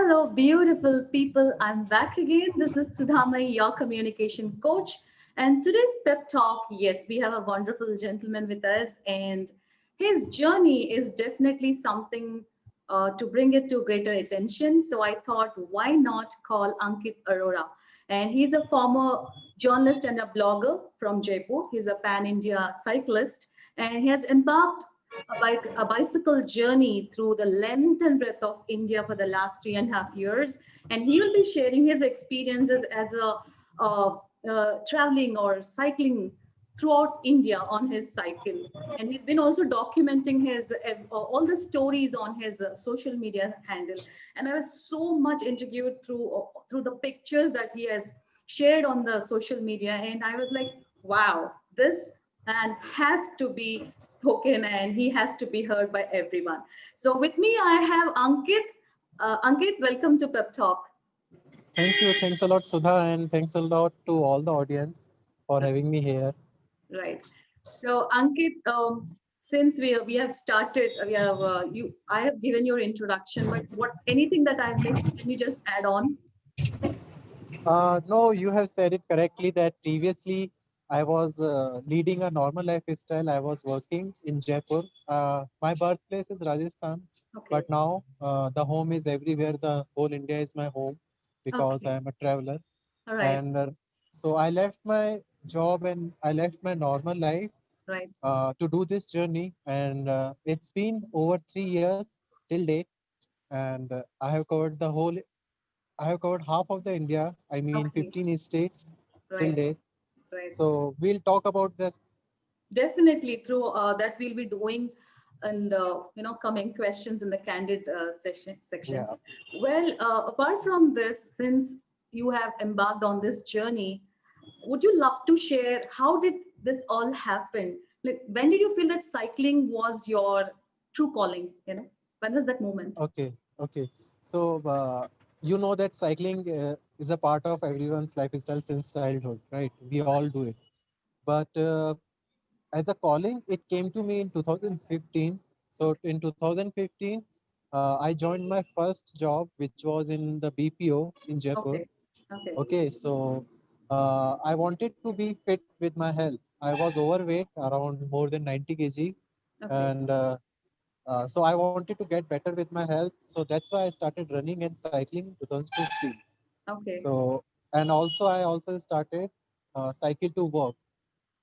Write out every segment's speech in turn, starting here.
Hello, beautiful people. I'm back again. This is Sudhamai, your communication coach. And today's pep talk, yes, we have a wonderful gentleman with us, and his journey is definitely something to bring it to greater attention. So I thought, why not call Ankit Arora? And he's a former journalist and a blogger from Jaipur. He's a pan India cyclist, and he has embarked a bicycle journey through the length and breadth of India for the last 3.5 years. And he will be sharing his experiences as traveling or cycling throughout India on his cycle. And he's been also documenting his all the stories on his social media handle. And I was so much intrigued through the pictures that he has shared on the social media. And I was like, wow, this and has to be spoken and he has to be heard by everyone. So with me, I have Ankit. Ankit, welcome to Pep Talk. Thank you. Thanks a lot, Sudha, and thanks a lot to all the audience for having me here. Right. So Ankit, since we have started, we have I have given your introduction, but what anything that I've missed, can you just add on? No, you have said it correctly that previously I was leading a normal lifestyle. I was working in Jaipur. My birthplace is Rajasthan, Okay. but now the home is everywhere. The whole India is my home because I Okay. am a traveler. All right. And so I left my job and I left my normal life Right. to do this journey. And it's been over 3 years till date. And I have covered half of the India. I mean, Okay. 15 states till Right. date. Right. So we'll talk about that. Definitely through that we'll be doing in the coming questions in the candid sections. Yeah. Well, apart from this, since you have embarked on this journey, would you love to share how did this all happen? Like, when did you feel that cycling was your true calling? When was that moment? Okay. Okay. So you know that cycling is a part of everyone's lifestyle since childhood, right? We all do it. But as a calling, it came to me in 2015. So in 2015, I joined my first job, which was in the BPO in Jaipur. Okay. Okay. Okay, so I wanted to be fit with my health. I was overweight, around more than 90 kg, Okay. and so I wanted to get better with my health. So that's why I started running and cycling in 2015. Okay. So and also I also started cycle to work.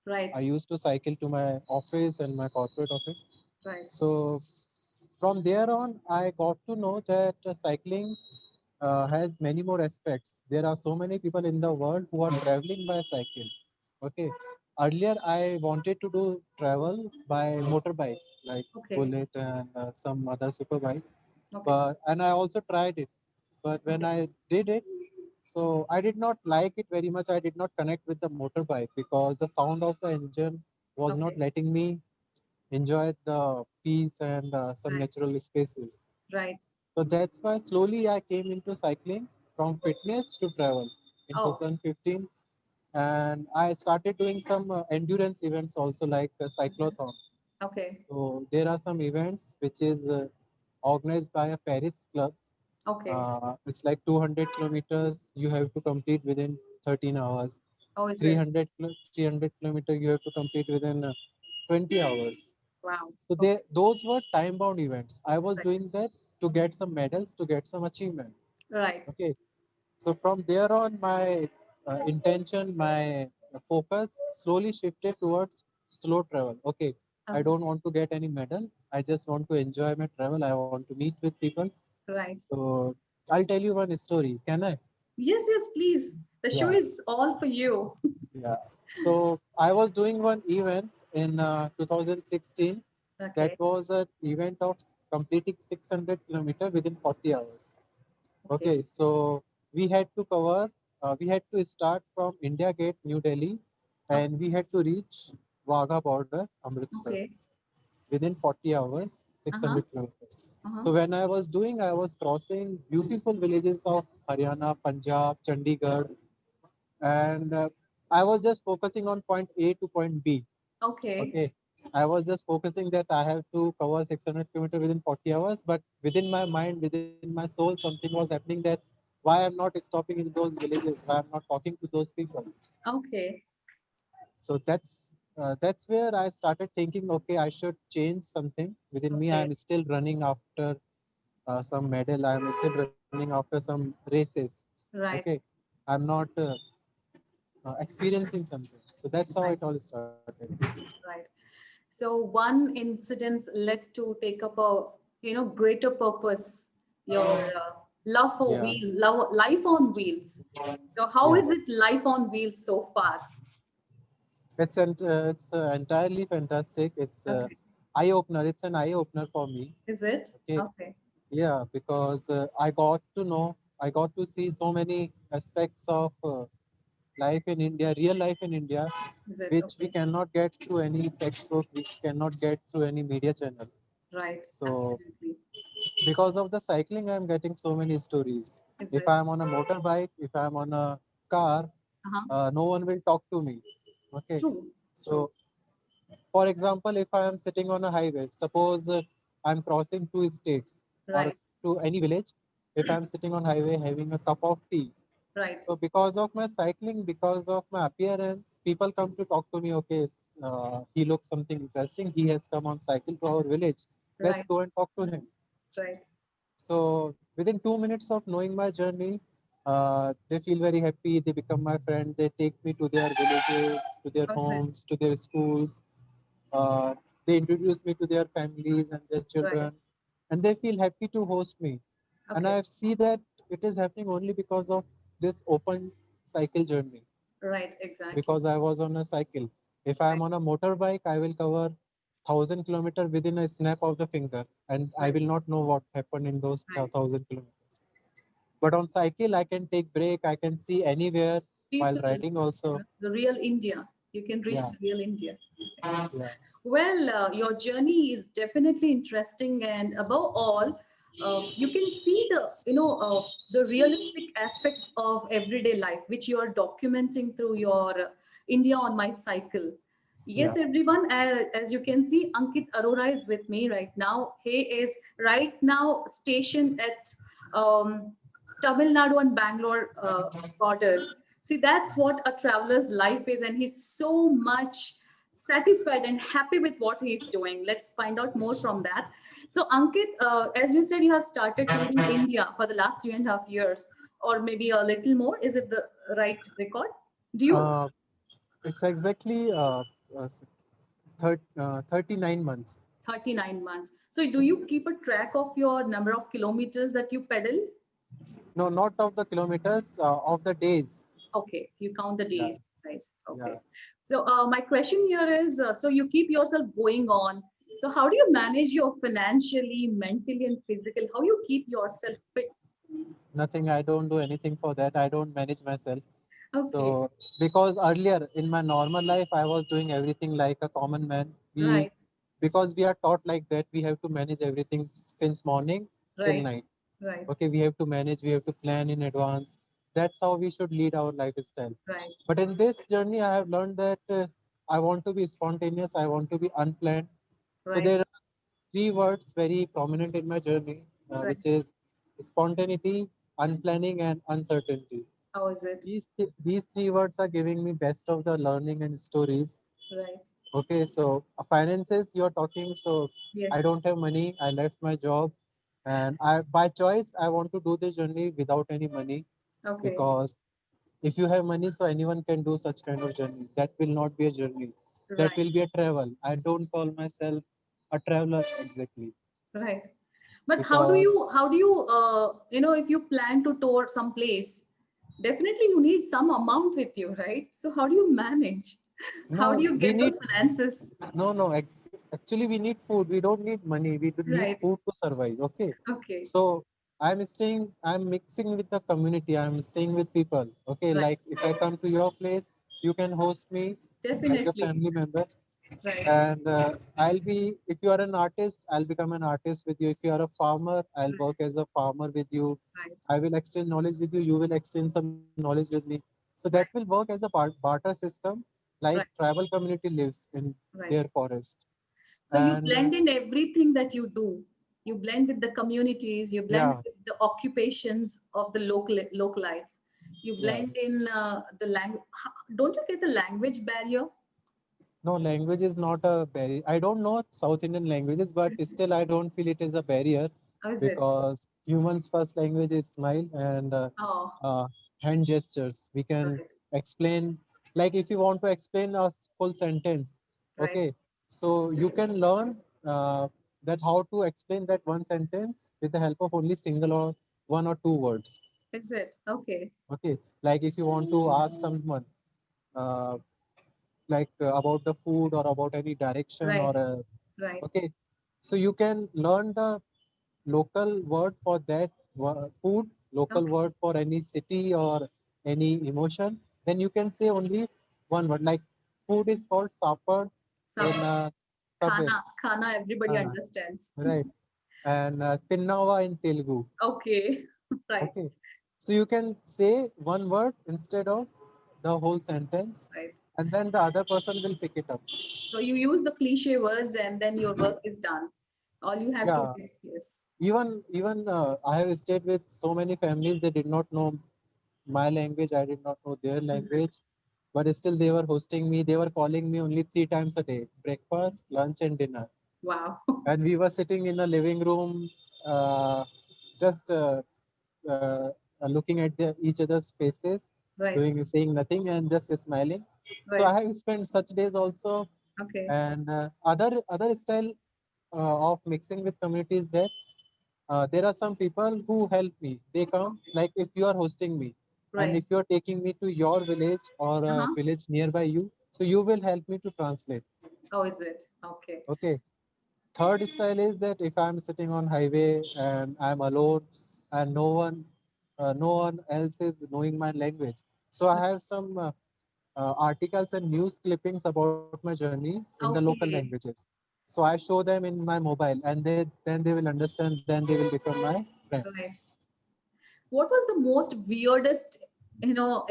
Right. I used to cycle to my office and my corporate office. Right. So from there on, I got to know that cycling has many more aspects. There are so many people in the world who are traveling by cycle. Okay. Earlier, I wanted to do travel by motorbike, like Okay. Bullet and some other superbike. Okay. But and I also tried it. But when Okay. I did it, so I did not like it very much. I did not connect with the motorbike because the sound of the engine was not Okay. letting me enjoy the peace and some Right. natural spaces. Right. So that's why slowly I came into cycling from fitness to travel in Oh. 2015. And I started doing some endurance events also like cyclothon. Okay. So there are some events which is organized by a Paris club. Okay. It's like 200 kilometers you have to complete within 13 hours. Oh, is it? 300 kilometers you have to complete within 20 hours. Wow. So Okay. those were time bound events. I was Right. doing that to get some medals, to get some achievement. Right. Okay. So from there on, my intention, my focus slowly shifted towards slow travel. Okay. I Okay. don't want to get any medal. I just want to enjoy my travel. I want to meet with people. Right. So I'll tell you one story. Can I? Yes, yes, please. The show Yeah. is all for you. Yeah. So I was doing one event in 2016. That Okay. was an event of completing 600 kilometer within 40 hours. Okay. Okay, so we had to start from India Gate, New Delhi, Okay. and we had to reach Wagah border, Amritsar, Okay. within 40 hours, Uh-huh. 600 kilometers. Uh-huh. So when I was crossing beautiful villages of Haryana, Punjab, Chandigarh, and I was just focusing on point A to point B. Okay. Okay. I was just focusing that I have to cover 600 kilometers within 40 hours, but within my mind, within my soul, something was happening that why I'm not stopping in those villages, why I'm not talking to those people. Okay. So that's where I started thinking, okay, I should change something within me. Okay. I'm still running after some medal. I'm still running after some races. Okay, Right. I'm not experiencing something. So that's how it Right. all started. Right. So one incident led to take up a greater purpose. Your love for Yeah, wheel, love, life on wheels. So how yeah. is it life on wheels so far? It's entirely fantastic. It's Okay. eye opener. It's an eye opener for me. Is it? Okay, Okay. yeah, because I got to see so many aspects of life in India, real life in India, Is it? which we Okay. cannot get through any textbook, which cannot get through any media channel. Right. So Absolutely. because of the cycling, I'm getting so many stories. Is If it? I'm on a motorbike, if I'm on a car, Uh-huh. no one will talk to me. Okay, True. True. so for example, if I am sitting on a highway, suppose I'm crossing two states or Right. to any village, if I'm sitting on highway having a cup of tea, Right. so because of my cycling, because of my appearance, people come to talk to me. Okay, he looks something interesting. He has come on cycle to our village. Let's Right. go and talk to him. Right. So within 2 minutes of knowing my journey, they feel very happy. They become my friend. They take me to their villages, to their Is it? homes, to their schools. uh, they introduce me to their families and their Right. children, and they feel happy to host me. And Okay. I see that it is happening only because of this open cycle journey, Right. Exactly. because I was on a cycle. If I am Right. on a motorbike, I will cover 1,000 kilometers within a snap of the finger, and I Right. will not know what happened in those Right. 1,000 kilometers. But on cycle, I can take break. I can see anywhere while People, riding also. the real India. You can reach Yeah, the real India. yeah, Well, your journey is definitely interesting, and above all, you can see the realistic aspects of everyday life, which you are documenting through your India on My Cycle. yeah. Yes, everyone, as you can see, Ankit Arora is with me right now. He is right now stationed at Tamil Nadu and Bangalore borders. See, that's what a traveler's life is, and he's so much satisfied and happy with what he's doing. Let's find out more from that. So, Ankit, as you said, you have started touring India for the last 3.5 years, or maybe a little more. Is it the right record? Do you Uh, it's exactly 39 months. 39 months? So, do you keep a track of your number of kilometers that you pedal? No, not of the kilometers, of the days. Okay, you count the Yeah, days, right? yeah. Okay. So, my question here is so you keep yourself going on. So, how do you manage your financially, mentally, and physical? How you keep yourself fit? Nothing. I don't do anything for that. I don't manage myself. Okay, So because earlier in my normal life, I was doing everything like a common man. We right, Because we are taught like that, we have to manage everything since morning till right, night. right, Okay, we have to manage. We have to plan in advance. That's how we should lead our lifestyle. right, But in this journey, I have learned that I want to be spontaneous. I want to be unplanned. So right, there are three words very prominent in my journey, right. which is spontaneity, unplanning, and uncertainty. How is it? These three words are giving me best of the learning and stories. Right. Okay, so finances you're talking. So I Yes. don't have money. I left my job, and I by choice I want to do the journey without any money, Okay. because if you have money, so anyone can do such kind of journey. That will not be a journey. That Right. will be a travel. I don't call myself a traveler exactly, Right. But because how do you if you plan to tour some place, definitely you need some amount with you, right? So how do you manage? How do no, you we get need those finances? actually we need food. We don't need money. We do need Right. food to survive. Okay, Okay. so I'm mixing with the community. I'm staying with people. Okay, Right. like if I come to your place, you can host me as a Definitely. family member. Right. And I'll be, if you are an artist, I'll become an artist with you. If you are a farmer, I'll Right. work as a farmer with you. Right. I will exchange knowledge with you. You will exchange some knowledge with me. So that will work as a barter system, like Right. tribal community lives in Right. their forest. So you And blend in everything that you do. You blend with the communities, you blend yeah, with the occupations of the localites. You yeah. blend in the language. Don't you get the language barrier? No, language is not a barrier. I don't know South Indian languages, but still I don't feel it is a barrier How is it? because humans' first language is smile and Oh, uh, hand gestures. We can right, explain, like if you want to explain a full sentence, right. okay, so you can learn that how to explain that one sentence with the help of only single or one or two words. Is it? Okay. Okay, like if you want to ask someone, uh, about the food or about any direction Right, or right. okay, so you can learn the local word for that food, local Okay. word for any city or any emotion. Then you can say only one word, like food is called sapad in Supper. Tamil, Khana, everybody uh, understands. right, and tinnawa in Telugu. Okay. Right, Okay, so you can say one word instead of the whole sentence, right. and then the other person will pick it up. So you use the cliche words and then your work is done. All you have to Yeah, do, yes. even I have stayed with so many families. They did not know my language. I did not know their Is it? language, but still they were hosting me. They were calling me only 3 times a day: breakfast, lunch, and dinner. Wow. And we were sitting in a living room, uh, just looking at each other's faces, Right, saying nothing, and just smiling. So right. I have spent such days also, Okay, and other style of mixing with communities there. There are some people who help me. They come, like if you are hosting me, and right. if you are taking me to your village or a Uh-huh. village nearby you, so you will help me to translate. Oh, is it? Okay. Okay. Third style is that if I'm sitting on highway and I'm alone and no one else is knowing my language, so I have some articles and news clippings about my journey in the local Okay. languages. So I show them in my mobile, and then they will understand. Then they will become my friend. Right. What was the most weirdest,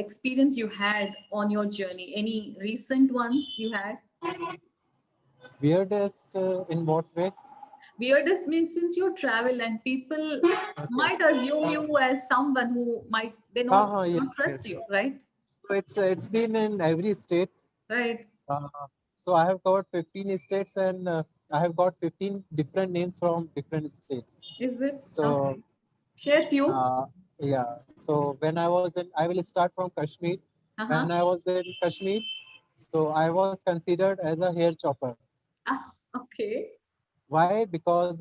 experience you had on your journey? Any recent ones you had? Weirdest in what way? Weirdest means since you travel and people Okay. might assume you as someone who might they Yes, don't trust yes. you, right? So it's been in every state. Right. Uh, so I have covered 15 states, and I have got 15 different names from different states. Is it? So Okay. Share few. uh, yeah. So when I will start from Kashmir. When Uh-huh. I was in Kashmir, so I was considered as a hair chopper. Ah, okay. Why? Because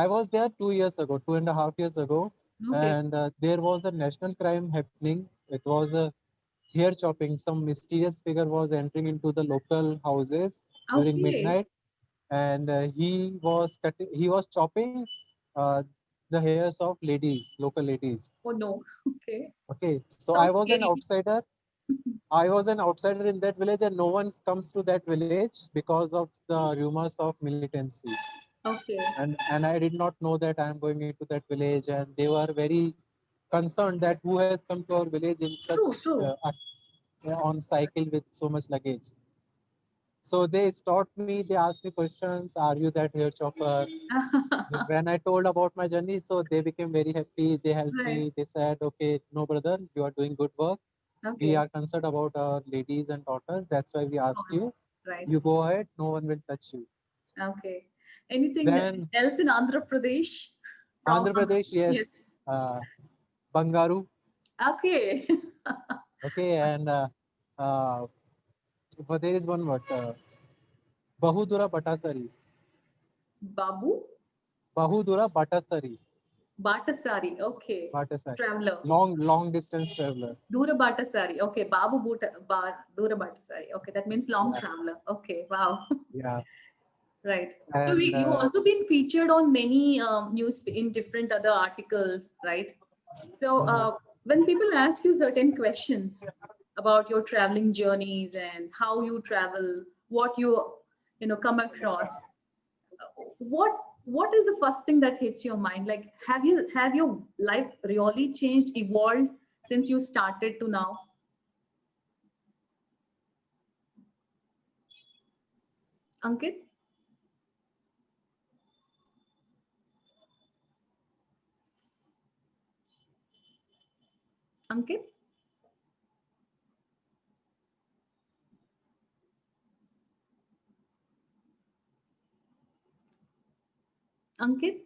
I was there 2 years ago, 2.5 years ago, Okay. and there was a national crime happening. It was a hair chopping. Some mysterious figure was entering into the local houses during Okay. midnight, and he was chopping uh, the hairs of ladies, local ladies. Oh no. Okay. Okay, so I Sounds was an scary. outsider. I was an outsider in that village, and no one comes to that village because of the rumors of militancy. Okay. And I did not know that I am going into that village, and they were very concerned that who has come to our village in such True, true. on cycle with so much luggage. So they stopped me. They asked me questions. Are you that hair chopper? When I told about my journey, so they became very happy. They helped Right. me. They said, "Okay, no brother, you are doing good work. We Okay. are concerned about our ladies and daughters. That's why we asked you. Pause. Right. You go ahead. No one will touch you." Okay. Anything Then else in Andhra Pradesh? From Andhra Pradesh, yes, yes. Bangaru. Okay. Okay, and uh, but there is one word, Bahudura Batasari. Babu Bahudura Batasari. Batasari. Okay. Batasari. Traveler. Long distance traveler. Dura Batasari. Okay. Dura Batasari. Okay. That means long Yeah, traveler. Okay. Wow. yeah. Right. So And you've also been featured on many news in different other articles, right? So mhm. when people ask you certain questions about your traveling journeys and how you travel, what you come across, what is the first thing that hits your mind? Like, have your life really changed, evolved since you started to now? Ankit? Ankit? Ankit?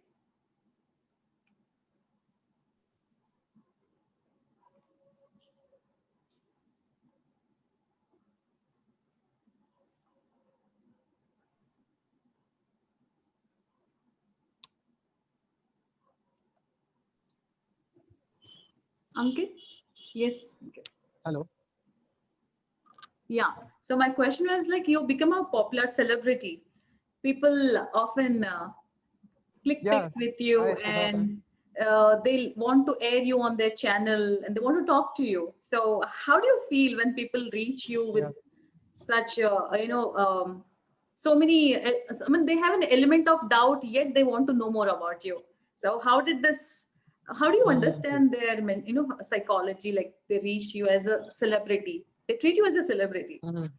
Ankit? Yes. Ankit. Hello. Yeah. So my question was like, you become a popular celebrity. People often click pics Yes. with you, Hi, Sudha. and they want to air you on their channel, and they want to talk to you. So how do you feel when people reach you with Yeah. such so many I mean, they have an element of doubt, yet they want to know more about you. So how do you Mhm. understand their psychology? Like, they reach you as a celebrity, they treat you as a celebrity. Mhm.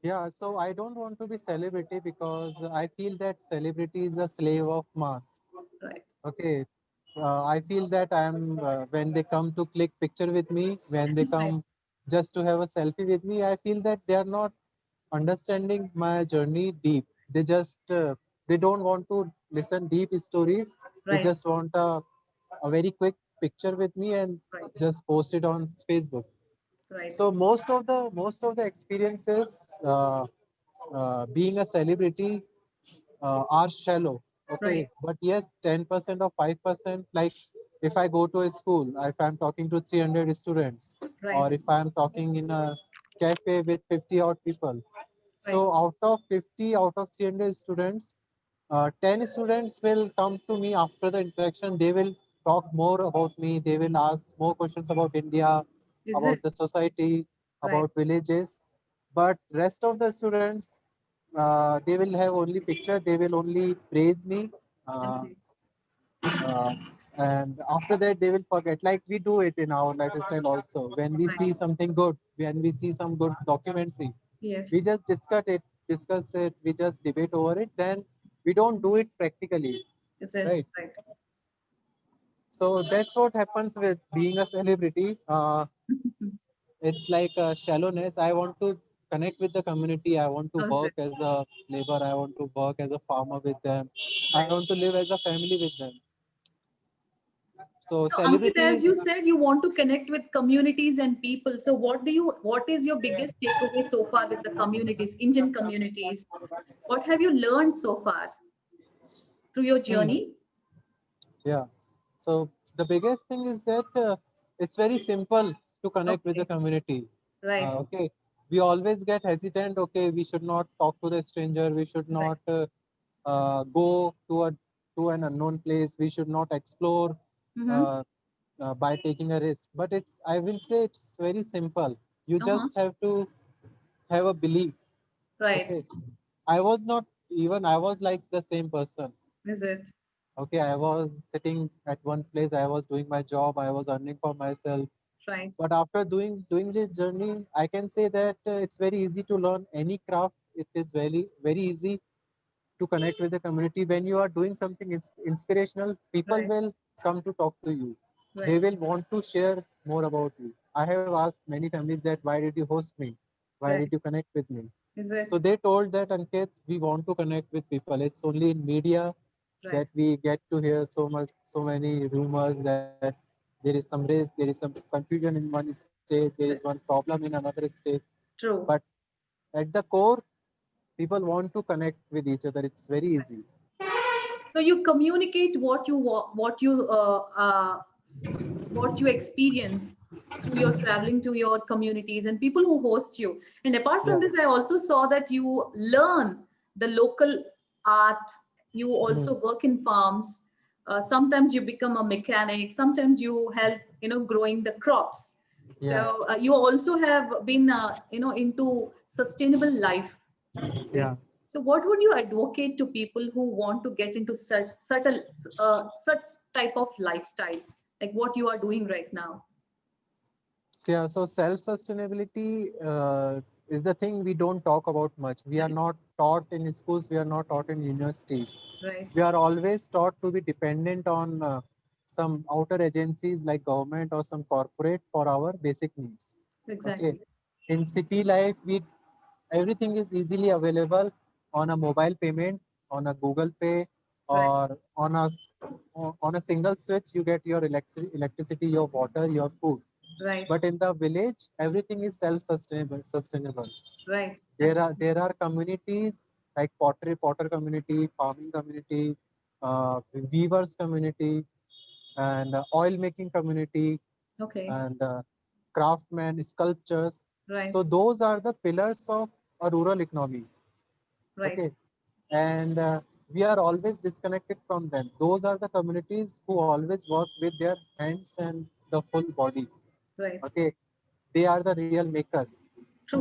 Yeah, so I don't want to be celebrity because I feel that celebrity is a slave of mass. Right. Okay, I feel that I'm when they come to click picture with me, when they Right. come just to have a selfie with me, I feel that they are not understanding my journey deep. They just they don't want to listen deep stories. They Right. just want a very quick picture with me and Right. just post it on Facebook. Right. So most of the experiences being a celebrity are shallow. Right. Okay, but yes, 10% or 5%. Like if I go to a school, if I'm talking to 300 students, Right. or if I'm talking in a cafe with 50 odd people. Right. So out of 50, out of 300 students, 10 students will come to me after the interaction. They will talk more about me. They will ask more questions about India, Is it? about the society, Right. about villages. But rest of the students, they will have only picture. They will only praise me. Uh, Okay. uh, and after that, they will forget. Like we do it in our lifestyle also. When we Right. see something good, when we see some good documentary, we Yes. just discuss it, we just debate over it, then we don't do it practically, Is it? right? Right. So that's what happens with being a celebrity. It's like a shallowness. I want to connect with the community. I want to Is work it? as a labor. I want to work as a farmer with them. I Right. want to live as a family with them. So So, Ankit, as celebrities. you said, you want to connect with communities and people. So, what is your biggest takeaway so far with the communities, Indian communities? What have you learned so far through your Hmm, journey? yeah. So the biggest thing is that it's very simple to connect with the Okay. community. Right. Okay, we always get hesitant. Okay, we should not talk to the stranger. We should Right. not go to an unknown place. We should not explore Mm-hmm. uh, by taking a risk. But I will say it's very simple. You Uh-huh. just have to have a belief. Right. Okay, I was not even. I was like the same person. Is it? Okay, I was sitting at one place. I was doing my job. I was earning for myself. Right. But after doing this journey, I can say that it's very easy to learn any craft. It is very easy to connect with the community. When you are doing something inspirational, people Right. will come to talk to you. They Right. will want to share more about you. I have asked many families that why did you host me? Why did Right. you connect with me? Is So it? they told that Ankit, we want to connect with people. It's only in media Right. that we get to hear so many rumors that there is some risk, there is some confusion in one state, there is one problem in another state. But True. at the core, people want to connect with each other. It's very easy. So you communicate what you experience through your traveling to your communities and people who host you. And apart from Yeah. this, I also saw that you learn the local art. You Hmm. also work in farms. Sometimes you become a mechanic. Sometimes you help, growing the crops. Yeah. So you also have been, into sustainable life. Yeah. Okay. So, what would you advocate to people who want to get into such type of lifestyle, like what you are doing right now? So, yeah. So self-sustainability is the thing we don't talk about much. We are Right. not taught in schools. We are not taught in universities. Right. We are always taught to be dependent on some outer agencies like government or some corporate for our basic needs. Okay. Exactly. In city life, everything is easily available on a mobile payment, on a Google Pay, Right. or on a single switch. You get your electricity, your water, your food. Right. But in the village, everything is self-sustainable. Right. There are communities like potter community, farming community, weavers community, and oil making community, Okay. and craftsmen, sculptures. Right. So those are the pillars of a rural economy. Right. Okay, and we are always disconnected from them. Those are the communities who always work with their hands and the full body. Right. Okay, they are the real makers.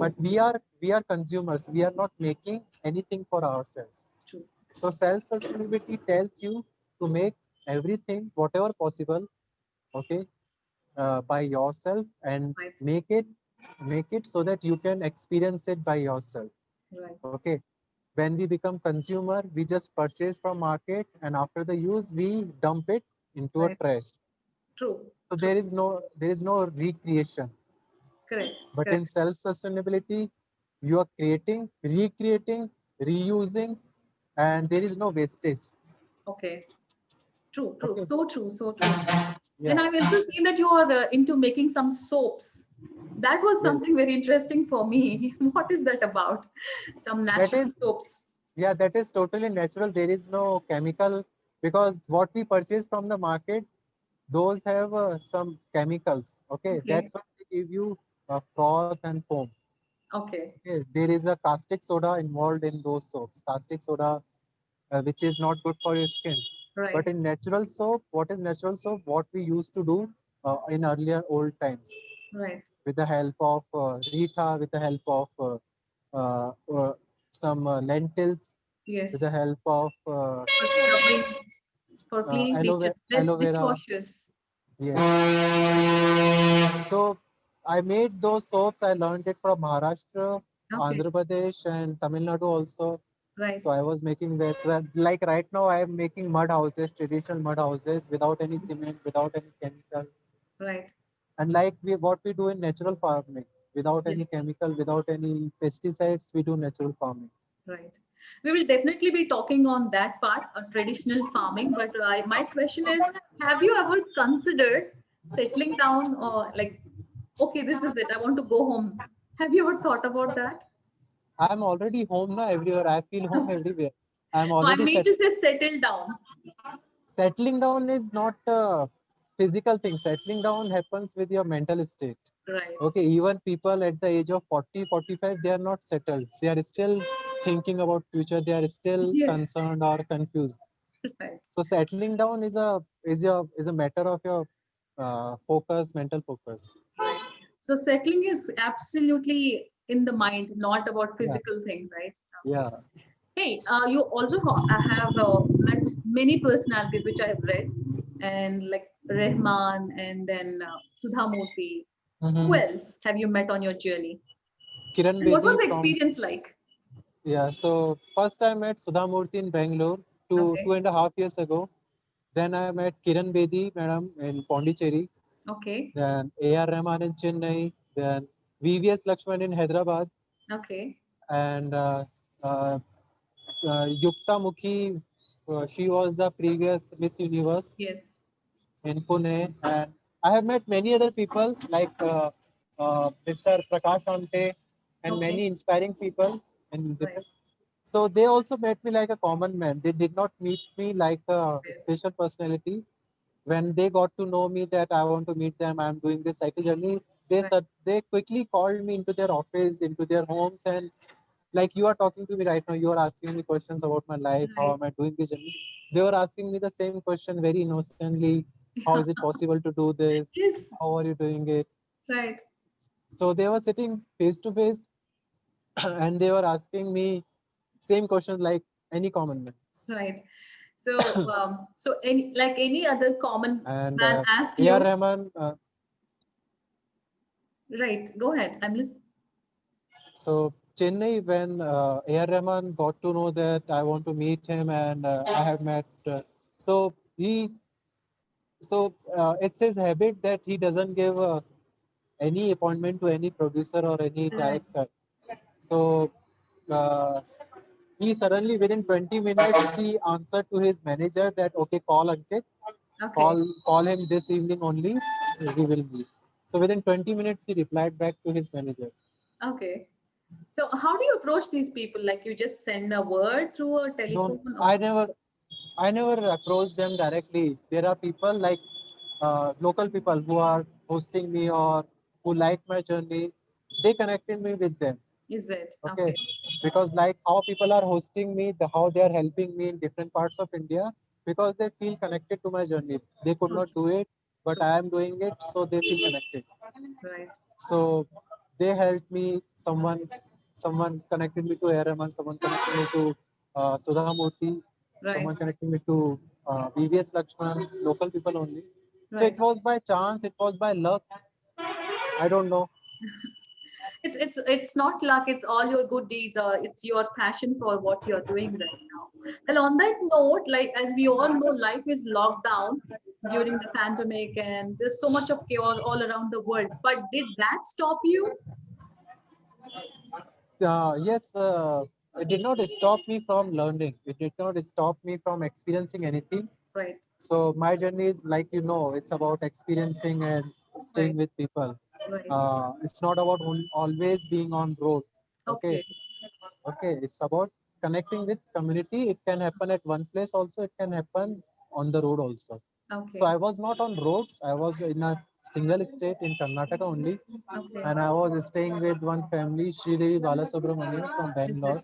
But True. we are consumers. We are not making anything for ourselves. True. So self sustainability tells you to make everything whatever possible, okay, by yourself, and Right. make it so that you can experience it by yourself. Right. Okay, when we become consumer, we just purchase from market, and after the use we dump it into a Right. trash. True. So True. there is no recreation. Correct. But in Correct. self sustainability, you are creating, recreating, reusing, and there is no wastage. Okay. True. True. Okay. So true. So true. And Yeah. I've also seen that you are into making some soaps. That was Yes. something very interesting for me. What is that about? Some That natural is, soaps. yeah, that is totally natural. There is no chemical, because what we purchase from the market, those have some chemicals. Okay, Okay. that's why they give you froth and foam. Okay. Okay, there is a caustic soda involved in those soaps. Caustic soda, which is not good for your skin. But Right. in natural soap, what is natural soap? What we used to do in earlier old times, Right. with the help of Rita, with the help of some lentils, with the Yes. help of For scrubbing, for cleaning aloe vera. dishwashers. Yes. So I made those soaps. I learned it from Maharashtra, Okay. Andhra Pradesh, and Tamil Nadu also. Right. So I was making that. Like right now, I am making mud houses, traditional mud houses, without any cement, without any chemical. Right. And like what we do in natural farming, without any Yes. chemical, without any pesticides, we do natural farming. Right. We will definitely be talking on that part, traditional farming. But my question is, have you ever considered settling down or like, okay, this is it. I want to go home. Have you ever thought about that? I'm already home now everywhere. I feel home everywhere. I'm No, I already mean to say settle down. settling down is not a physical thing. Settling down happens with your mental state. Right. Okay, even people at the age of 40, 45, they are not settled. They are still thinking about future. They are still Yes. concerned or confused. Right. So settling down is a matter of your focus, mental focus. Right. So settling is absolutely in the mind, not about Yeah, physical thing, right? yeah. Hey, you also have met many personalities which I have read, and like Rahman and then Sudha Murthy. Who Hmm. else have you met on your journey? Kiran And what was Bedi the from, experience like? yeah. So first I met Sudha Murthy in Bangalore two Okay, and a half years ago. Then I met Kiran Bedi, madam, in Pondicherry. okay, Then A.R. Rahman in Chennai. Then VVS Lakshman in Hyderabad. okay. And uh, Yukta Mukhi, she was the previous Miss Universe Yes, in Pune. And I have met many other people like Mr. Prakash Amte and okay, many inspiring people in right. different. So they also met me like a common man. They did not meet me like a Okay, special personality. When they got to know me that I want to meet them, I'm doing this cycle journey, right, they quickly called me into their office, into their homes, and like you are talking to me right now, you are asking me questions about my life, how right. am I doing this journey. They were asking me the same question very innocently. How is it possible to do this? Yes, How are you doing it? right, So they were sitting face to face and they were asking me same questions like any common man. right. So, so any like any other common And man ask A.R. you, Rahman, right? Go ahead. I'm listening. so Chennai, when A.R. Rahman got to know that I want to meet him, and I have met, so So it's his habit that he doesn't give any appointment to any producer or any Right. director. So uh, he suddenly within 20 minutes he answered to his manager that okay, call Ankit, Okay. call him this evening only, we will meet. So within 20 minutes he replied back to his manager. Okay. So how do you approach these people? Like you just send a word through a Don't telephone or? I never approach them directly. There are people like local people who are hosting me or who like my journey. They connected me with them. Is it? Okay, Okay. because like how people are hosting me, how they are helping me in different parts of India, because they feel connected to my journey. They could True, not do it, but I am doing it, so they feel connected. right. So they helped me. Someone connected me to Araman. Someone connected me to Sudha Murthy. Right. Someone connected me to VVS Lakshman. Local people only. So it Right. was by chance. It was by luck. I don't know. It's not luck, it's all your good deeds, or it's your passion for what you're doing right now. Well, on that note, like as we all know, life is locked down during the pandemic and there's so much of chaos all around the world. But did that stop you? Yes, it did not stop me from learning. It did not stop me from experiencing anything. Right, So my journey is like it's about experiencing and staying right, with people. right. It's not about always being on road. Okay, Okay, okay. It's about connecting with community. It can happen at one place also. It can happen on the road also. So okay, I was not on roads. I was in a single state in Karnataka only, okay. and I was staying with one family, Sridevi Balasubramanian from Is it? Bangalore.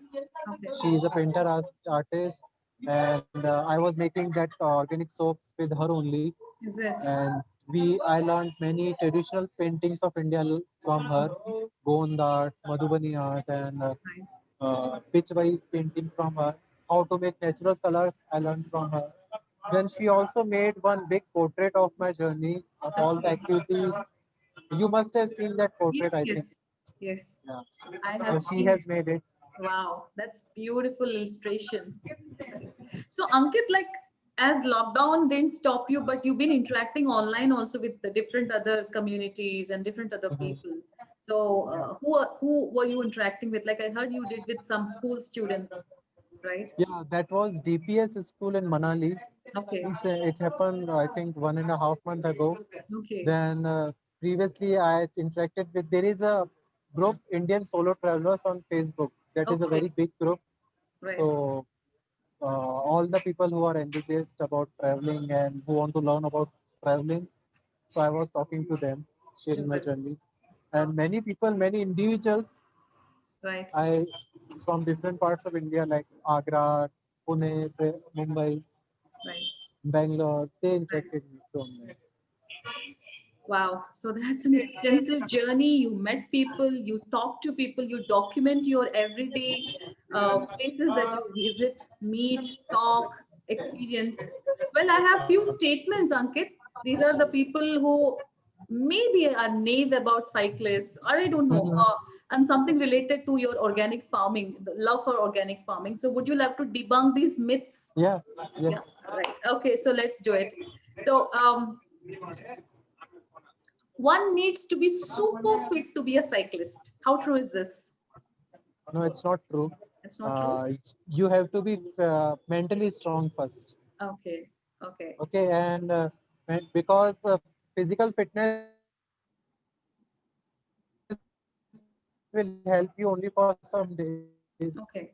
Okay. She is a painter artist, and I was making that organic soaps with her only. Is it? And I learned many traditional paintings of India from her, Gond art, Madhubani art, and Right. pitch white painting from her. How to make natural colors, I learned from her. Then she also made one big portrait of my journey, of all the Okay. activities. You must have seen that portrait, Yes, I think. yes, yes. Yeah. I have So she seen it. has made it. Wow, that's beautiful illustration. Right. So Ankit, like as lockdown didn't stop you, but you've been interacting online also with the different other communities and different other Mhm. people. So Yeah. who were you interacting with? Like I heard you did with some school students, right? Yeah, that was DPS school in Manali. Okay, It happened, I think, 1.5 months ago. okay, Then previously, I interacted with. There is a group, Indian Solo Travelers, on Facebook. That is a okay, very big group. right. So all the people who are enthusiasts about traveling and who want to learn about traveling. So I was talking to them, sharing Is my it journey, and many people, many individuals, right? I from different parts of India like Agra, Pune, Mumbai, Right. Bangalore, they Right. interacted with me. Wow. So that's an extensive journey. You met people, you talk to people, you document your everyday places that you visit, meet, talk, experience. Well, I have few statements, Ankit. These are the people who maybe are naive about cyclists, or I don't know, Mhm. and something related to your organic farming, the love for organic farming. So, would you love to debunk these myths? Yeah, Yeah, yes. right. Okay, so let's do it. So, one needs to be super fit to be a cyclist. How true is this? No, it's not true. It's not true. Uh, you have to be mentally strong first. Okay. Okay. Okay, and because physical fitness will help you only for some days. Okay.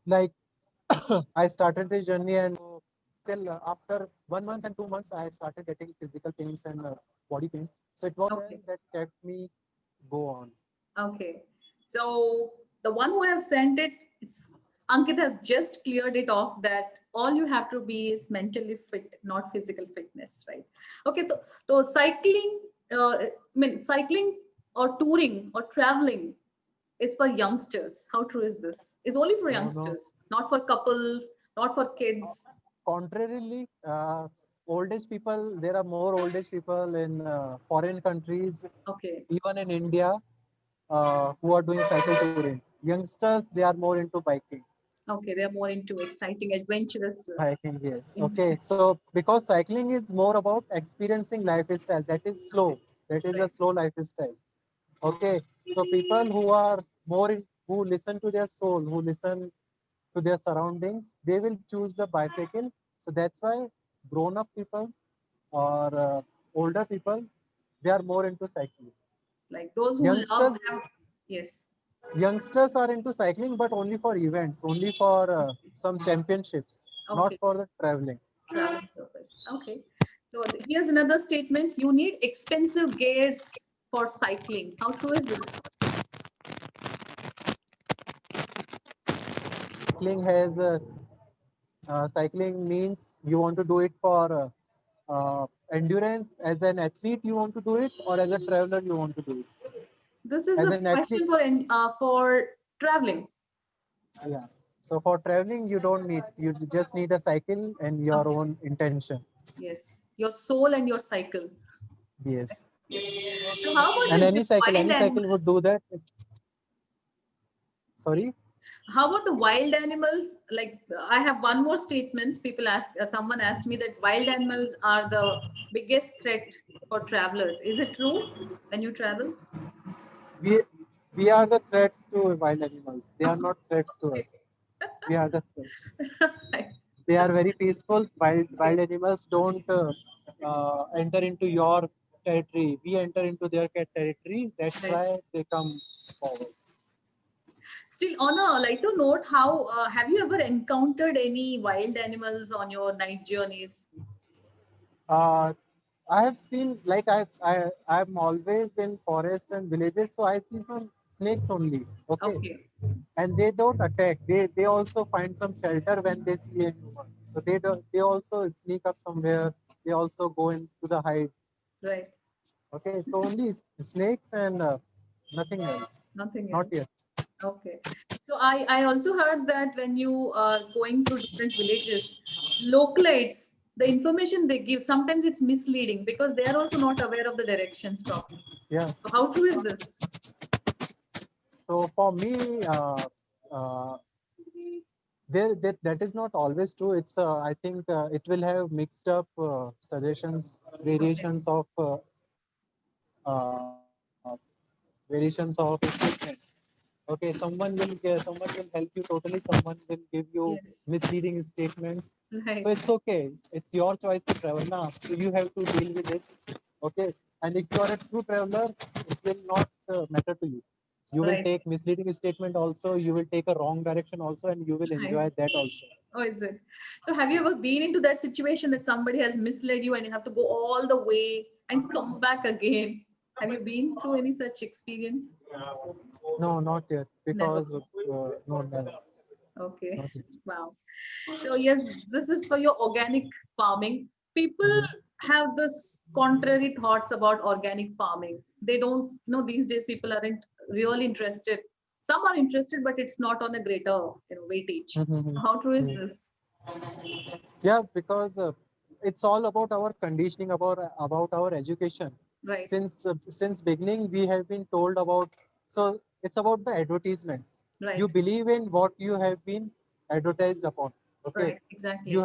Like I started this journey, and till after 1 month and 2 months, I started getting physical pains and body pain. So it was Okay. then that kept me go on. Okay. So the one who have sent it, it's Ankit has just cleared it off that all you have to be is mentally fit, not physical fitness, right? Okay. So cycling, cycling or touring or traveling is for youngsters. How true is this? It's only for No, no. youngsters, not for couples, not for kids. Contrarily, old age people, there are more old age people in foreign countries, Okay. even in India, who are doing cycle touring. Youngsters, they are more into biking. Okay, they're more into exciting, adventurous. Hiking, yes. In- Okay, so because cycling is more about experiencing lifestyle, that is slow. That is a right. slow lifestyle. Okay, so people who are more who listen to their soul, who listen to their surroundings, they will choose the bicycle. So that's why grown-up people or older people, they are more into cycling. Like those who love Youngsters, them. Yes. youngsters are into cycling, but only for events, only for some championships, not Okay. for the traveling. Travel purpose. Okay. So here's another statement. You need expensive gears for cycling. How true is this? Cycling has cycling means you want to do it for endurance. As an athlete, you want to do it, or as a traveler, you want to do it. This is As a an athlete, question for traveling. yeah. So for traveling, you don't need. You just need a cycle and your Okay. own intention. Yes. Your soul and your cycle. Yes. Yes. So how about And the wild any cycle would animals? do that. Yes. Sorry. How about the wild animals? Like I have one more statement. People ask, someone asked me that wild animals are the biggest threat for travelers. Is it true when you travel? We we are the threats to wild animals. They are not threats to Okay. us. We are the threats. Right. They are very peaceful. Yes. Wild animals don't enter into your territory. We enter into their territory. That's Right. why they come forward. Still, on a lighter note, how have you ever encountered any wild animals on your night journeys? Uh, I have seen, like I'm always in forest and villages, so I see some snakes only. Okay, Okay. and they don't attack. They also find some shelter when they see a human. So they don't. They also sneak up somewhere. They also go into the hide. Right. Okay, so only snakes and nothing else. Nothing Not else. yet. Okay. So I also heard that when you are going to different villages, localites, the information they give, sometimes it's misleading because they are also not aware of the directions properly. Yeah. So how true is this? So for me, uh, that is not always true. It's I think it will have mixed up suggestions, Okay. variations of variations of statements. Okay, someone will help you totally. Someone will give you Yes. misleading statements. So it's Right. okay. It's your choice to travel now. So you have to deal with it. Okay, and if you are a true traveler, it will not matter to you. You will Right. take misleading statement also. You will take a wrong direction also, and you will Right. enjoy that also. Oh, is it? So have you ever been into that situation that somebody has misled you and you have to go all the way and come back again? Have you been through any such experience? No, not yet, Never. because no, never, Okay. not yet. Wow. So yes, this is for your organic farming. People Mhm. have this contrary thoughts about organic farming. They don't, these days people aren't really interested. Some are interested, but it's not on a greater, weightage. Mhm. How true is Mhm. this? Yeah, because it's all about our conditioning, about our education. Right. Since beginning, we have been told about. So it's about the advertisement. You Right. believe in what you have been advertised upon. Okay, Right. Exactly.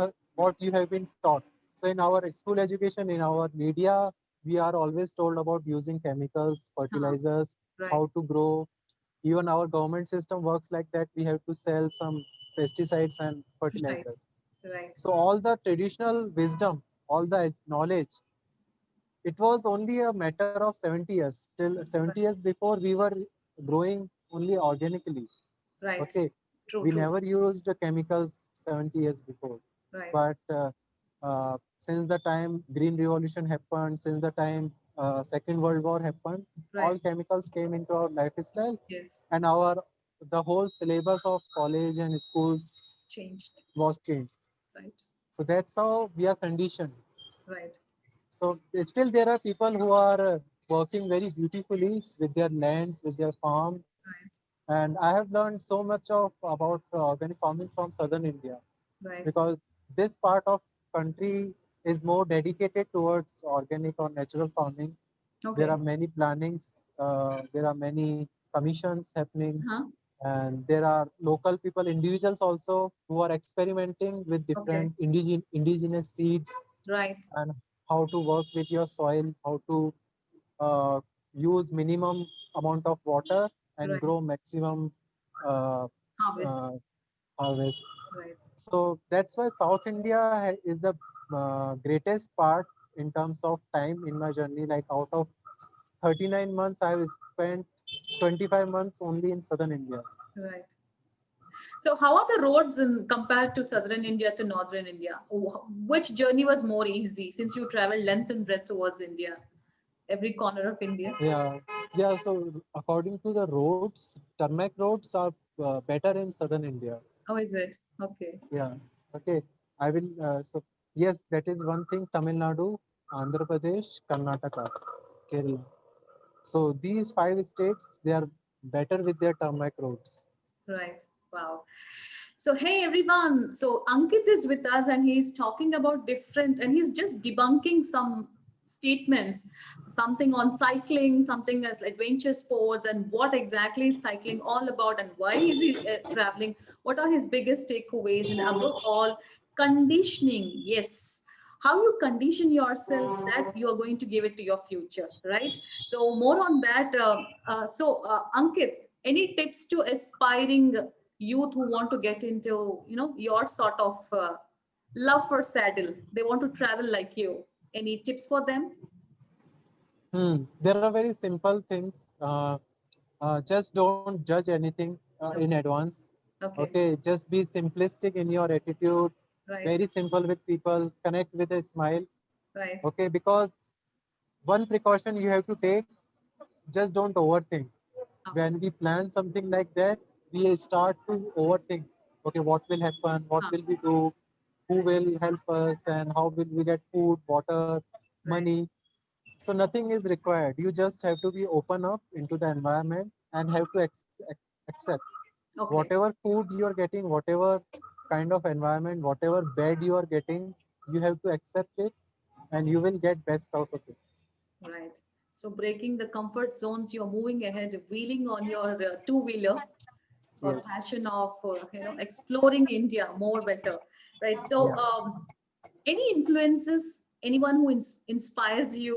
what you have been taught. So in our school education, in our media, we are always told about using chemicals, Huh. fertilizers, Right. how to grow. Even our government system works like that. We have to sell some pesticides and Right. fertilizers. Right. So all the traditional wisdom, all the knowledge, it was only a matter of 70 years. Till 70 Right. years before, we were growing only organically. Right. Okay, True. we True. never used the chemicals 70 years before. Right. But since the time Green Revolution happened, since the time Second World War happened, Right. all chemicals came into our lifestyle, Yes. and our the whole syllabus of college and schools Changed. was changed. Right. So that's how we are conditioned. Right. So still there are people who are working very beautifully with their lands, with their farm. Right. And I have learned so much of about organic farming from southern India, Right. because this part of country is more dedicated towards organic or natural farming. There Okay. are many plannings, there are many commissions happening. Huh? And there are local people, individuals also, who are experimenting with Okay. different indigenous seeds Right. and how to work with your soil, how to uh, use minimum amount of water and Right. grow maximum uh, Harvest. uh, harvest. Right. So that's why South India is the greatest part in terms of time in my journey. Like out of 39 months, I have spent 25 months only in southern India. Right. So, how are the roads in compared to southern India to northern India? Which journey was more easy since you traveled length and breadth towards India, every corner of India? Yeah, yeah. So according to the roads, tarmac roads are better in southern India. How is it? Okay. Yeah. Okay. I will. So yes, that is one thing. Tamil Nadu, Andhra Pradesh, Karnataka, Kerala. So these five states, they are better with their tarmac roads. Right. Wow. So, hey everyone. So, Ankit is with us and he's talking about different, and he's just debunking some statements, something on cycling, something as adventure sports, and what exactly is cycling all about, and why is he traveling? What are his biggest takeaways? And above all, conditioning. Yes. How you condition yourself that you are going to give it to your future, right? So, more on that. Ankit, any tips to aspiring youth who want to get into your sort of love for saddle, they want to travel like you, any tips for them? There are very simple things. Just don't judge anything in Okay. advance. Okay. Okay, just be simplistic in your attitude. Right. Very simple with people. Connect with a smile. Right. Okay, because one precaution you have to take, just don't overthink. Okay. When we plan something like that, we start to overthink. Okay, what will happen? What Huh. will we do? Who will help us? And how will we get food, water, Right. money? So nothing is required. You just have to be open up into the environment and have to accept Okay. whatever food you are getting, whatever kind of environment, whatever bed you are getting, you have to accept it and you will get best out of it. Right. So breaking the comfort zones, you're moving ahead, wheeling on your two-wheeler for Yes. passion of exploring India more better, right? So Yeah. any influences, anyone who inspires you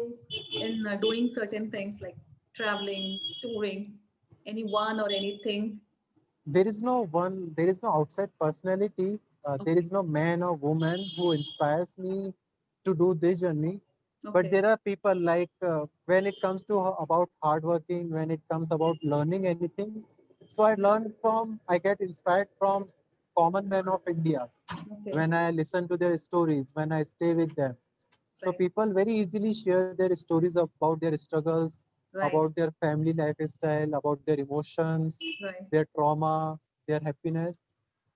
in doing certain things like traveling, touring, anyone or anything? There is no one, there is no outside personality, there Okay. is no man or woman who inspires me to do this journey. But Okay. there are people like when it comes to about hardworking, when it comes about learning anything. So I learn from, I get inspired from common men of India Okay. when I listen to their stories, when I stay with them. So Right. people very easily share their stories about their struggles, Right. about their family lifestyle, about their emotions, Right. their trauma, their happiness.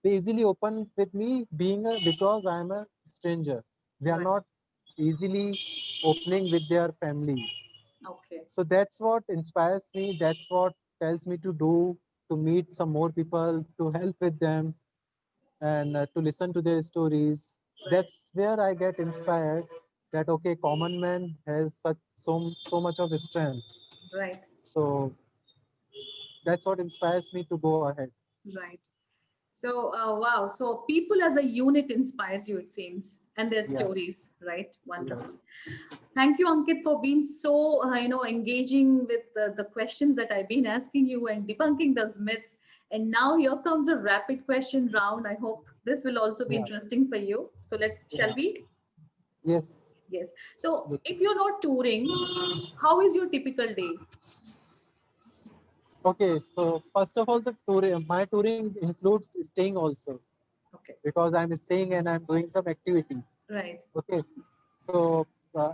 They easily open with me being because I am a stranger. They are Right. not easily opening with their families. Okay. So that's what inspires me. That's what tells me to do, to meet some more people, to help with them, and to listen to their stories. Right. That's where I get inspired that okay, common man has so much of strength. Right. So that's what inspires me to go ahead. Right. So, wow. So, people as a unit inspires you, it seems, and their Yeah. stories, right? Wonderful. Yes. Thank you, Ankit, for being so, engaging with the questions that I've been asking you and debunking those myths. And now here comes a rapid question round. I hope this will also be Yeah. interesting for you. So, shall Yeah. we? Yes. Yes. So, Absolutely. if you're not touring, how is your typical day? Okay. So first of all, my touring includes staying also Okay. because I'm staying and I'm doing some activity. Right. Okay. So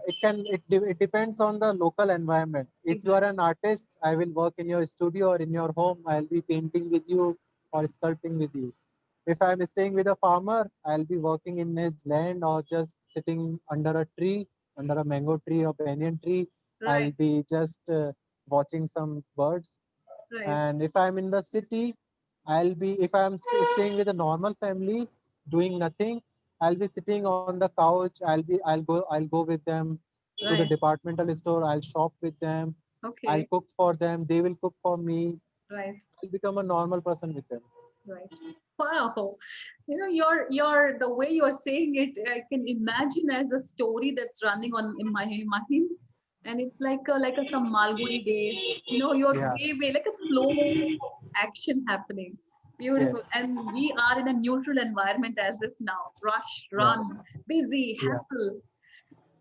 it depends on the local environment. If you are Exactly. an artist, I will work in your studio or in your home. I'll be painting with you or sculpting with you. If I'm staying with a farmer, I'll be working in his land or just sitting under a tree, under a mango tree or banyan tree. I'll Right. be just watching some birds. Right. And if I'm in the city, if I'm staying with a normal family, doing nothing, I'll be sitting on the couch. I'll go with them to the Right. departmental store. I'll shop with them. I'll Okay. cook for them. They will cook for me. Right. I'll become a normal person with them. Right. Wow. Your the way you're saying it, I can imagine as a story that's running on in my mind. And it's like some Malgudi days. You're Yeah. way like a slow action happening. Beautiful. Yes. And we are in a neutral environment as if now. Rush, Yeah. run, busy, Yeah. hassle.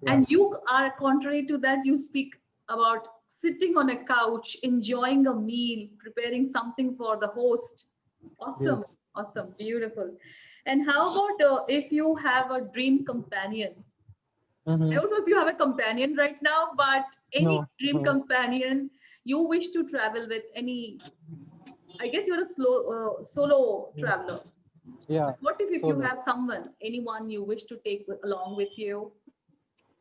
Yeah. And you are contrary to that, you speak about sitting on a couch, enjoying a meal, preparing something for the host. Awesome, Yes. awesome, beautiful. And how about if you have a dream companion? I Mm-hmm. don't know if you have a companion right now, but any No. dream No. companion you wish to travel with, any, I guess you're a solo Mm. traveler. Yeah. But what if you Solo. have someone, anyone you wish to take along with you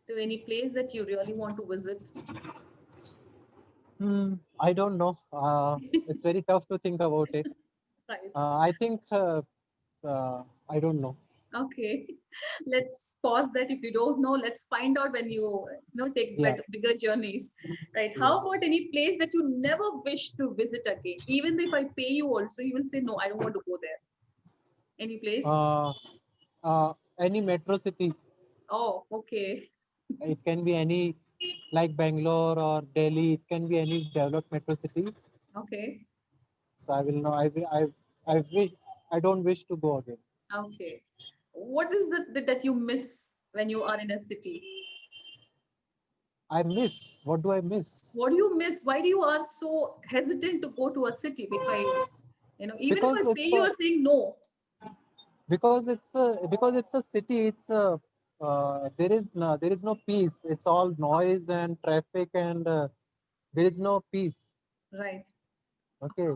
to any place that you really want to visit? I don't know. It's very tough to think about it. Right. I think I don't know. Okay. Let's pause that. If you don't know, let's find out when you take Yeah. bigger journeys. Right. How Yes. about any place that you never wish to visit again? Even if I pay you also, you will say, no, I don't want to go there. Any place? Uh, any metro city. Oh, okay. It can be any like Bangalore or Delhi. It can be any developed metro city. Okay. So I will know. I wish. I don't wish to go again. Okay. What is that you miss when you are in a city? I miss. What do I miss? What do you miss? Why do you are so hesitant to go to a city? If even if I Because pay, it's you a are saying no. because it's a city. It's a there is no peace. It's all noise and traffic and there is no peace. Right. Okay.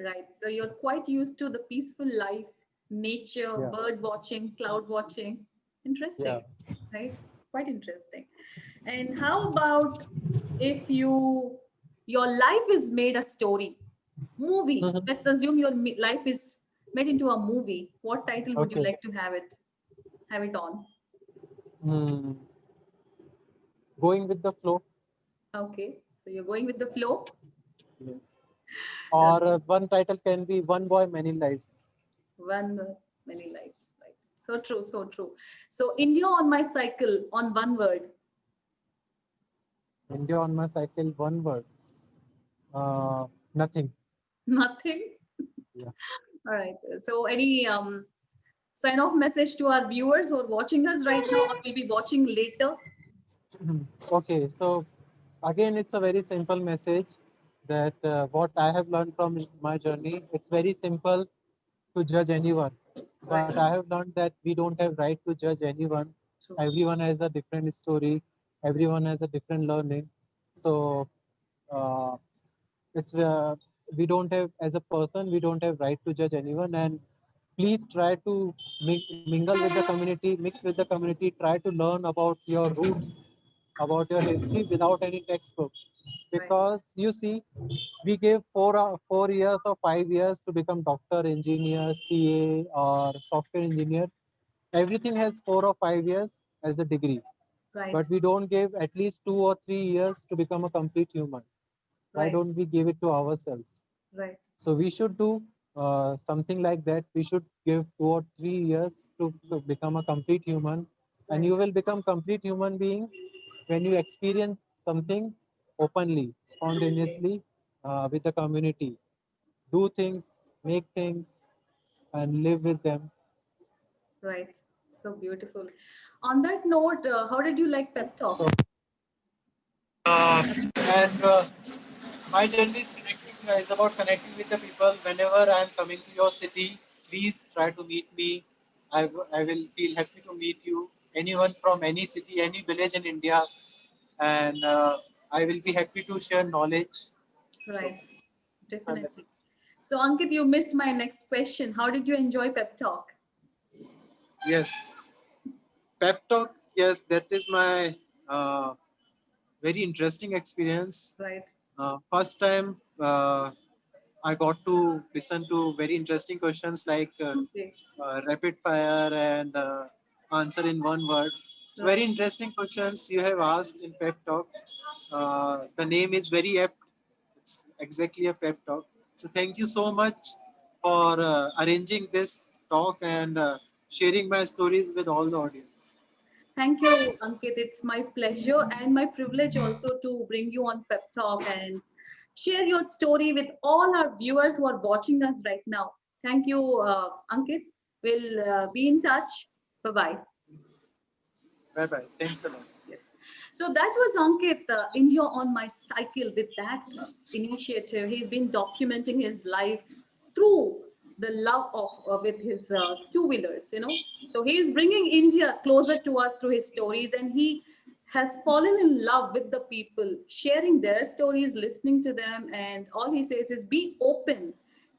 Right. So you're quite used to the peaceful life, nature, Yeah. bird watching, cloud watching. Yeah. Interesting, right? Quite interesting. And how about if your life is made a story, movie? Mhm. Let's assume your life is made into a movie. What title would you Okay. like to have it on? Hmm. Going with the flow. Okay. So you're going with the flow. Yes. Uh, Or one title can be One Boy, Many Lives. one many lives. Right. So true. So true. So India on my cycle on one word. India on my cycle, one word. Nothing. Nothing. Yeah. All right. So, any sign off message to our viewers who are watching us right now or will be watching later? Okay. So again, it's a very simple message that what I have learned from my journey. It's very simple to judge anyone, Right. but I have learned that we don't have right to judge anyone. True. Everyone has a different story. Everyone has a different learning. So uh, it's we don't have as a person we don't have right to judge anyone, and please try to mingle with the community, mix with the community, try to learn about your roots, about your history without any textbook, Right. because you see we gave 4 years or 5 years to become doctor, engineer, CA or software engineer. Everything has 4 or 5 years as a degree, Right. but we don't give at least 2 or 3 years to become a complete human. Why Right. don't we give it to ourselves? Right. So we should do something like that. We should give 2 or 3 years to become a complete human, and Right. you will become complete human being when you experience something openly, Okay. spontaneously, with the community. Do things, make things, and live with them. Right. So beautiful. On that note, how did you like Pep Talk? So, and my journey is is about connecting with the people. Whenever I am coming to your city, please try to meet me. I will feel happy to meet you. Anyone from any city, any village in India, and I will be happy to share knowledge. So Right. that's my Definitely. message. So, Ankit, you missed my next question. How did you enjoy Pep Talk? Yes, pep talk. Yes, that is my very interesting experience. Right. First time I got to listen to very interesting questions like Okay. rapid fire and answer in one word. It's very Right. interesting questions you have asked in Pep Talk. The name is very apt. It's exactly a pep talk. So thank you so much for arranging this talk and sharing my stories with all the audience. Thank you, Ankit. It's my pleasure and my privilege also to bring you on Pep Talk and share your story with all our viewers who are watching us right now. Thank you, Ankit. We'll be in touch. Bye bye. Bye bye. Thanks a lot. Yes. So that was Ankit, India on my cycle. With that initiative, he's been documenting his life through the love of with his two wheelers. So he is bringing India closer to us through his stories, and he has fallen in love with the people, sharing their stories, listening to them, and all he says is be open.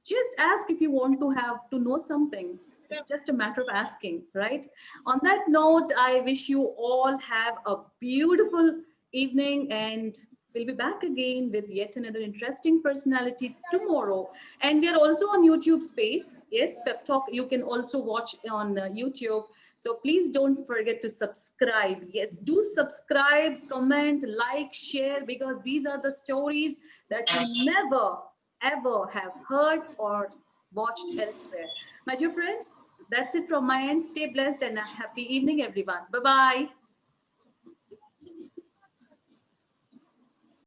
Just ask if you want to have to know something. It's just a matter of asking, right? On that note, I wish you all have a beautiful evening, and we'll be back again with yet another interesting personality tomorrow. And we are also on YouTube space. Yes, Pep Talk, you can also watch on YouTube. So please don't forget to subscribe. Yes, do subscribe, comment, like, share, because these are the stories that you never, ever have heard or watched elsewhere. My dear friends, that's it from my end. Stay blessed and a happy evening, everyone. Bye bye.